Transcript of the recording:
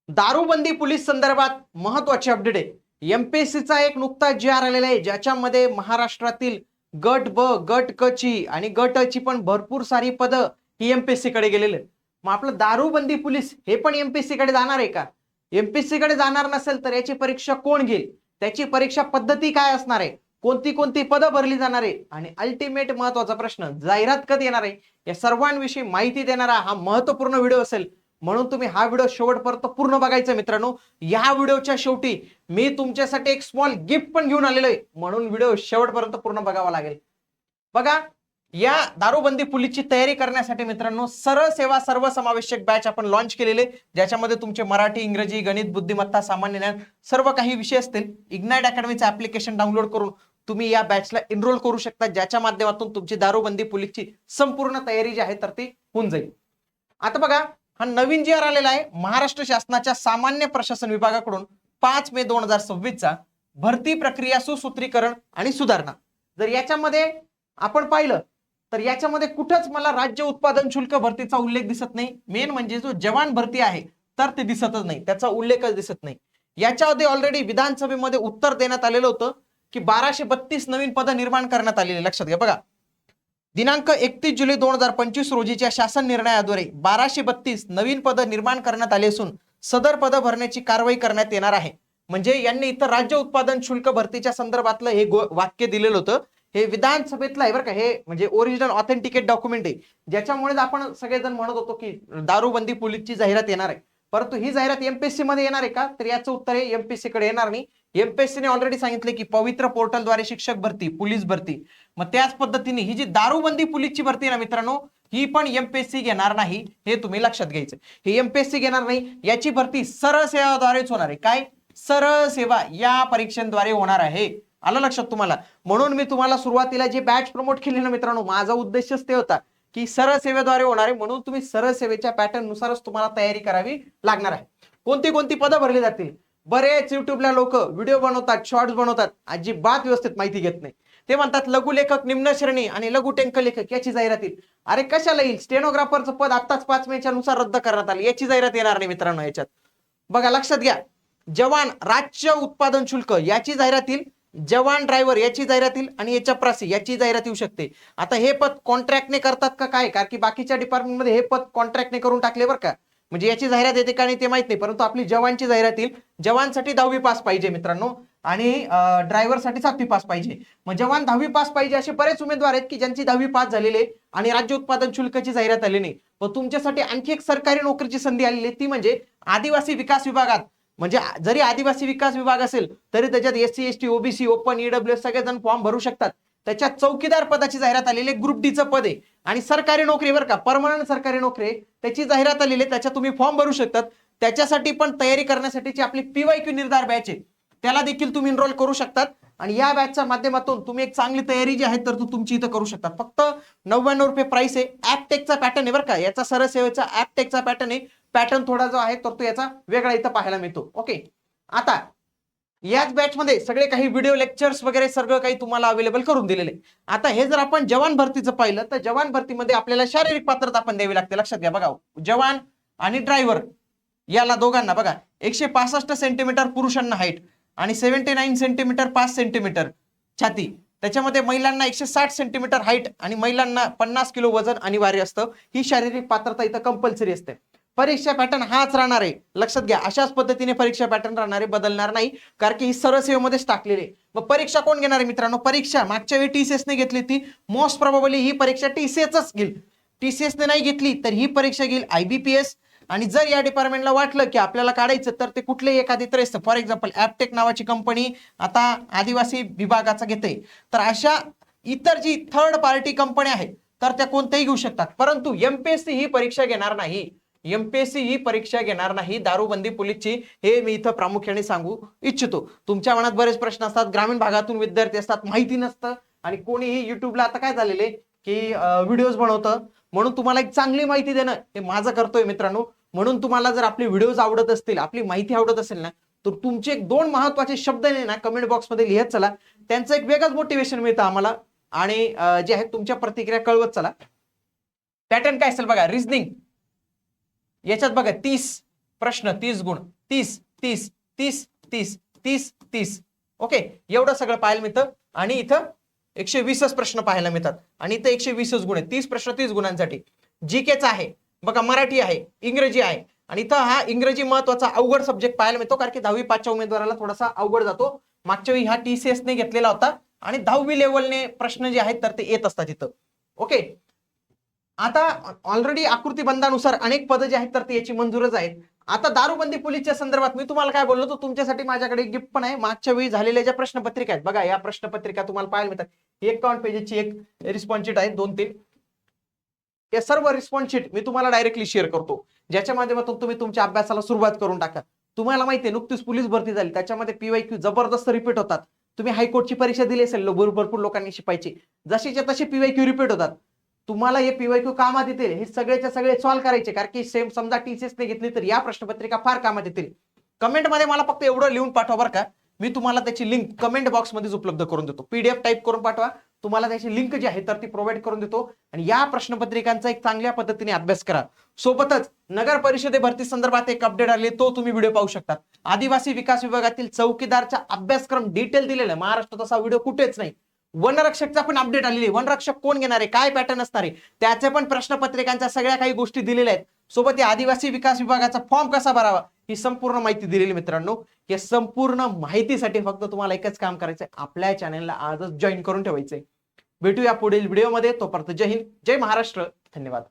दारूबंदी पोलीस संदर्भात महत्वाची अपडेट आहे। एमपीएससीचा एक नुकता जी आर आलेला आहे, ज्याच्यामध्ये महाराष्ट्रातील गट ब, गट क ची आणि गट अ ची पण भरपूर सारी पदं ही एमपीएससी कडे गेलेले आहेत। मग आपलं दारूबंदी पोलीस हे पण एमपीएससी कडे जाणार आहे का? एमपीएससी कडे जाणार नसेल तर याची परीक्षा कोण घेईल, त्याची परीक्षा पद्धती काय असणार आहे, कोणती कोणती पदं भरली जाणार आहे आणि अल्टिमेट महत्वाचा प्रश्न जाहिरात कधी येणार आहे, या सर्वांविषयी माहिती देणारा हा महत्वपूर्ण व्हिडिओ असेल। म्हणून तुम्ही हा व्हिडिओ शेवटपर्यंत पूर्ण बघायचा मित्रांनो। या व्हिडिओच्या शेवटी मी तुमच्यासाठी एक स्मॉल गिफ्ट पण घेऊन आलेलो आहे, म्हणून व्हिडिओ शेवटपर्यंत पूर्ण बघावा लागेल। बघा, या दारूबंदी पोलीसची तयारी करण्यासाठी मित्रांनो सरळ सेवा सर्वसमावेशक बॅच आपण लॉन्च केलेले, ज्याच्यामध्ये तुमचे मराठी, इंग्रजी, गणित, बुद्धिमत्ता, सामान्य ज्ञान सर्व काही विषय असतील। इग्नाइट अकॅडमीचं ऍप्लिकेशन डाउनलोड करून तुम्ही या बॅचला एनरोल करू शकता, ज्याच्या माध्यमातून तुमची दारूबंदी पोलीसची संपूर्ण तयारी जी आहे तर ती होऊन जाईल। आता बघा, हा नवीन जी आर आलेला आहे महाराष्ट्र शासनाच्या सामान्य प्रशासन विभागाकडून 5 मे 2026 चा भरती प्रक्रिया सुसूत्रीकरण आणि सुधारणा। जर याच्यामध्ये आपण पाहिलं तर याच्यामध्ये कुठंच मला राज्य उत्पादन शुल्क भरतीचा उल्लेख दिसत नाही। मेन म्हणजे जो जवान भरती आहे तर ते दिसतच नाही, त्याचा उल्लेखच दिसत नाही। याच्यामध्ये ऑलरेडी विधानसभेमध्ये उत्तर देण्यात आलेलं होतं की 1232 नवीन पदं निर्माण करण्यात आलेली। लक्षात घ्या, बघा दिनांक 31 जुलै 2025 रोजीच्या शासन निर्णयाद्वारे 1232 नवीन पदं निर्माण करण्यात आली असून सदर पदं भरण्याची कारवाई करण्यात येणार आहे। म्हणजे यांनी इथं राज्य उत्पादन शुल्क भरतीच्या संदर्भातलं हे वाक्य दिलेलं होतं, हे विधानसभेतलं आहे बरं का, हे म्हणजे ओरिजिनल ऑथेंटिकेट डॉक्युमेंट आहे, ज्याच्यामुळे आपण सगळेजण म्हणत होतो की दारूबंदी पोलीसची जाहिरात येणार आहे। परंतु ही जाहिरात एमपीएससी मध्ये येणार आहे का, तर याचं उत्तर आहे एमपीएससी कडे येणार नाही। एमपीएससी ने ऑलरेडी सांगितले की पवित्र पोर्टलद्वारे शिक्षक भरती, पोलीस भरती, मग त्याच पद्धतीने ही जी दारूबंदी पोलीसची भरती आहे ना मित्रांनो, ही पण एमपीएससी घेणार नाही, हे तुम्ही लक्षात घ्यायचं। हे एमपीएससी घेणार नाही, याची भरती सरळ सेवाद्वारेच होणार आहे। काय सरळ सेवा या परीक्षेद्वारे होणार आहे, आलं लक्षात तुम्हाला? म्हणून मी तुम्हाला सुरुवातीला जे बॅच प्रमोट केली ना मित्रांनो, माझा उद्देशच ते होता की सरळ सेवेद्वारे होणार आहे, म्हणून तुम्ही सरळ सेवेच्या पॅटर्न नुसारच तुम्हाला तयारी करावी लागणार आहे। कोणती कोणती पदं भरली जातील? बरेच युट्यूबला लोक व्हिडिओ बनवतात, शॉर्ट्स बनवतात, अजिबात व्यवस्थित माहिती घेत नाही। ते म्हणतात लघुलेखक निम्न श्रेणी आणि लघु टंकलेखक याची जाहिरात येईल। अरे कशाला येईल? स्टेनोग्राफरचं पद आताच 5 मेच्या नुसार रद्द करण्यात आली, याची जाहिरात येणार नाही मित्रांनो। याच्यात बघा लक्षात घ्या, जवान राज्य उत्पादन शुल्क याची जाहिरात येईल, जवान ड्रायव्हर याची जाहिरात येईल आणि याच्या प्रासी याची जाहिरात येऊ शकते। आता हे पद कॉन्ट्रॅक्टने करतात का काय, कारण की बाकीच्या डिपार्टमेंटमध्ये हे पद कॉन्ट्रॅक्टने करून टाकले बरं का, म्हणजे याची जाहिरात येते का नाही ते माहित नाही, परंतु आपली जवानची जाहिरात येईल। जवानसाठी 10वी पास पाहिजे मित्रांनो आणि ड्रायव्हरसाठी 7वी पास पाहिजे। मग जवान 10वी पास पाहिजे असे बरेच उमेदवार आहेत की ज्यांची 10वी पास झालेली आहे आणि राज्य उत्पादन शुल्काची जाहिरात आली नाही। पण तुमच्यासाठी आणखी एक सरकारी नोकरीची संधी आलेली आहे, ती म्हणजे आदिवासी विकास विभागात। म्हणजे जरी आदिवासी विकास विभाग असेल तरी त्याच्यात SC, ST, OBC, open, EWS सगळेजण फॉर्म भरू शकतात। त्याच्यात चौकीदार पदाची जाहिरात आलेली आहे, ग्रुप डी चं पद आहे आणि सरकारी नोकरी बरं का, परमनंट सरकारी नोकरी, त्याची जाहिरात आलेली आहे, त्याच्यात तुम्ही फॉर्म भरू शकतात। त्याच्यासाठी पण तयारी करण्यासाठीची आपली पीवायक्यू निर्धार बॅच आहे, त्याला देखील तुम्ही एनरोल करू शकतात आणि या बॅचच्या माध्यमातून तुम्ही एक चांगली तयारी जी आहे तर तुमची इथं करू शकता। फक्त 99 रुपये प्राइस आहे। ऍपटेकचा पॅटर्न आहे बरं का, याचा सरळ सेवेचा ऍपटेकचा पॅटर्न आहे। पॅटर्न थोडा जो आहे तर तो याचा वेगळा इथं पाहायला मिळतो। ओके, आता याच बॅच मध्ये सगळे काही व्हिडिओ लेक्चर्स वगैरे सगळं काही तुम्हाला अवेलेबल करून दिलेले। आता हे जर आपण जवान भरतीचं पाहिलं तर जवान भरतीमध्ये आपल्याला शारीरिक पात्रता पण द्यावी लागते। लक्षात घ्या, बघा जवान आणि ड्रायव्हर याला दोघांना बघा 165 सेंटीमीटर पुरुषांना हाईट आणि 79 सेंटीमीटर 5 सेंटीमीटर छाती। त्याच्यामध्ये महिलांना 160 सेंटीमीटर हाईट आणि महिलांना 50 किलो वजन अनिवार्य असतं। ही शारीरिक पात्रता इथं कंपल्सरी असते। परीक्षा पॅटर्न हाच राहणार आहे, लक्षात घ्या, अशाच पद्धतीने परीक्षा पॅटर्न राहणार आहे, बदलणार नाही, कारण की ही सरळ सेवेमध्येच टाकलेली आहे। मग परीक्षा कोण घेणार आहे मित्रांनो? परीक्षा मागच्या वेळी टीसीएस ने घेतली ती, मोस्ट प्रोबेबली ही परीक्षा टीसीएसच घेईल। टीसीएस ने नाही घेतली तर ही परीक्षा घेईल आयबीपीएस। आणि जर या डिपार्टमेंटला वाटलं की आपल्याला काढायचं तर ते कुठलेही एखादी त्रेस, फॉर एक्झाम्पल ऍपटेक नावाची कंपनी आता आदिवासी विभागाचा घेते, तर अशा इतर जी थर्ड पार्टी कंपन्या आहेत तर त्या कोणत्याही घेऊ शकतात। परंतु एमपीएससी ही परीक्षा घेणार नाही, एमपीएससी ही परीक्षा घेणार नाही दारूबंदी पोलीसची, हे मी इथं प्रामुख्याने सांगू इच्छितो। तुमच्या मनात बरेच प्रश्न असतात, ग्रामीण भागातून विद्यार्थी असतात, माहिती नसतं आणि कोणीही युट्यूबला आता काय झालेले की व्हिडिओज बनवतं, म्हणून तुम्हाला एक चांगली माहिती देणं हे माझं कर्तव्य मित्रांनो। म्हणून तुम्हाला जर आपले व्हिडिओज आवडत असतील, आपली माहिती आवडत असेल ना, तर तुमचे एक 2 महत्वाचे शब्द ना कमेंट बॉक्स मध्ये लिहत चला, त्यांचं एक वेगळंच मोटिवेशन मिळतं आम्हाला आणि जे आहे तुमच्या प्रतिक्रिया कळवत चला। पॅटर्न काय असेल बघा, रिझनिंग याच्यात बघा 30 प्रश्न 30 गुण, 30 30 30 30 30 30 ओके, एवढं सगळं पाहायला मिळतं. आणि इथं 120 प्रश्न पाहायला मिळतात आणि इथं 120 गुण आहे. 30 प्रश्न 30 गुणांसाठी. जीकेचा आहे बघा, मराठी आहे, इंग्रजी आहे. आणि इथं हा इंग्रजी महत्वाचा अवघड सब्जेक्ट पाहायला मिळतो, कारण की 10वी 5च्या उमेदवाराला थोडासा अवघड जातो. मागच्या वेळी हा TCS ने घेतलेला होता आणि 10वी लेवलने प्रश्न जे आहेत तर ते येत असतात इथं. ओके, आता ऑलरेडी आकृती बंधानुसार अनेक पदं जे आहेत तर ते याची मंजूरच आहेत. आता दारूबंदी पोलीसच्या संदर्भात मी तुम्हाला काय बोललो, तो तुमच्यासाठी माझ्याकडे गिफ्ट पण आहे. मागच्या वेळी झालेल्या ज्या प्रश्नपत्रिका आहेत बघा, या प्रश्नपत्रिका तुम्हाला पाहायला मिळतात. 51 पेजेसची एक रिस्पॉन्स शीट आहे, 2-3. या सर्व रिस्पॉन्स शीट मी तुम्हाला डायरेक्टली शेअर करतो, ज्याच्या माध्यमातून तुम्ही तुमच्या अभ्यासाला सुरुवात करून टाका. तुम्हाला माहिती आहे नुकतीच पोलीस भरती झाली, त्याच्यामध्ये PYQ जबरदस्त रिपीट होतात. तुम्ही हायकोर्टची परीक्षा दिली असेल भरपूर लोकांनी शिपायची, जशीच्या तशी PYQ रिपीट होतात. तुम्हाला हे PYQ कामात येतील, हे सगळेच्या सगळे सॉल्व्ह करायचे, कारण की सेम समजा TCS ने घेतली तर या प्रश्नपत्रिका फार कामात येतील. कमेंटमध्ये मला फक्त एवढं लिहून पाठवा बरं का, मी तुम्हाला त्याची लिंक कमेंट बॉक्समध्येच उपलब्ध करून देतो. PDF टाईप करून पाठवा, तुम्हाला त्याची लिंक जी आहे तर ती प्रोव्हाइड करून देतो. आणि या प्रश्नपत्रिकांचा एक चांगल्या पद्धतीने अभ्यास करा. सोबतच नगर परिषदे भरती संदर्भात एक अपडेट आले, तो तुम्ही व्हिडिओ पाहू शकता. आदिवासी विकास विभागातील चौकीदारचा अभ्यासक्रम डिटेल दिलेला आहे. महाराष्ट्रात असा व्हिडिओ कुठेच नाही. वनरक्षकचा पण अपडेट आलेली आहे. वनरक्षक कोण घेणार आहे, काय पॅटर्न असणार आहे, त्याचे पण प्रश्नपत्रिकांच्या सगळ्या काही गोष्टी दिलेल्या आहेत. सोबत या आदिवासी विकास विभागाचा फॉर्म कसा भरावा ही संपूर्ण माहिती दिलेली. मित्रांनो, या संपूर्ण माहितीसाठी फक्त तुम्हाला एकच काम करायचंय, आपल्या चॅनलला आजच जॉईन करून ठेवायचंय. भेटूया पुढील व्हिडिओमध्ये. तोपर्यंत जय हिंद, जय महाराष्ट्र, धन्यवाद.